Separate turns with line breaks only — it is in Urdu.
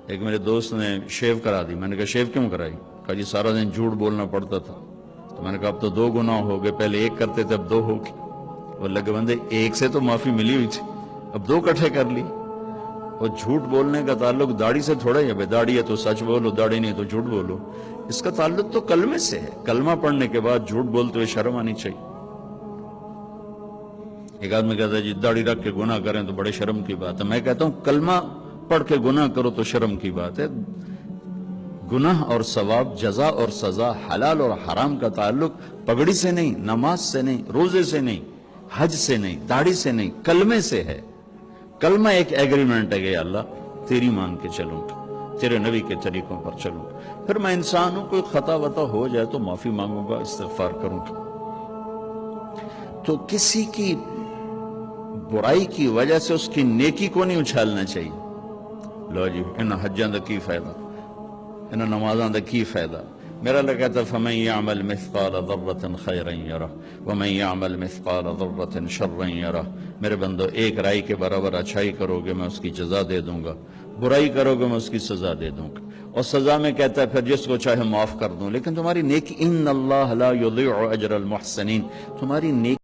ایک میرے دوست نے شیو کرا دی. میں نے کہا شیو کیوں کرائی؟ کہا جی سارا دن جھوٹ بولنا پڑتا تھا. تو میں نے کہا اب تو 2 گناہ ہو گئے، پہلے 1 کرتے تھے اب 2 ہو گئے. وہ اللہ کے بندے 1 سے تو معافی ملی ہوئی تھی، اب 2 اکٹھے کر لی. اور جھوٹ بولنے کا تعلق داڑھی سے تھوڑا ہی ہے. داڑھی ہے تو سچ بولو، داڑھی نہیں تو جھوٹ بولو. اس کا تعلق تو کلمے سے ہے. کلمہ پڑھنے کے بعد جھوٹ بولتے ہوئے شرم آنی چاہیے. ایک آدمی کہتا ہے جی داڑھی رکھ کے گناہ کریں تو بڑے شرم کی بات ہے. میں کہتا ہوں کلمہ پڑھ کے گناہ کرو تو شرم کی بات ہے. گناہ اور ثواب، جزا اور سزا، حلال اور حرام کا تعلق پگڑی سے نہیں، نماز سے نہیں، روزے سے نہیں، حج سے نہیں، داڑھی سے نہیں، کلمے سے ہے. کلمہ ایک ایگریمنٹ ہے کہ یا اللہ تیری مان کے چلوں گا، تیرے نبی کے طریقوں پر چلوں گا. پھر میں انسان ہوں، کوئی خطا وطا ہو جائے تو معافی مانگوں گا، استغفار کروں گا. تو کسی کی برائی کی وجہ سے اس کی نیکی کو نہیں اچھالنا چاہیے. لو جی ان حجاں دا کی فائدہ، ان نمازاں دا کی فائدہ. میرا اللہ کہتا ہے فَمَن يَعْمَلْ مِثْقَالَ ذَرَّةٍ خَيْرًا يَرَهُ وَمَن يَعْمَلْ مِثْقَالَ ذَرَّةٍ شَرًّا يَرَهُ. میرے بندو 1 رائی کے برابر اچھائی کرو گے میں اس کی جزا دے دوں گا، برائی کرو گے میں اس کی سزا دے دوں گا. اور سزا میں کہتا ہے پھر جس کو چاہے معاف کر دوں. لیکن تمہاری نیکی ان اللہ لا یضیع اجر المحسنین، تمہاری نیکی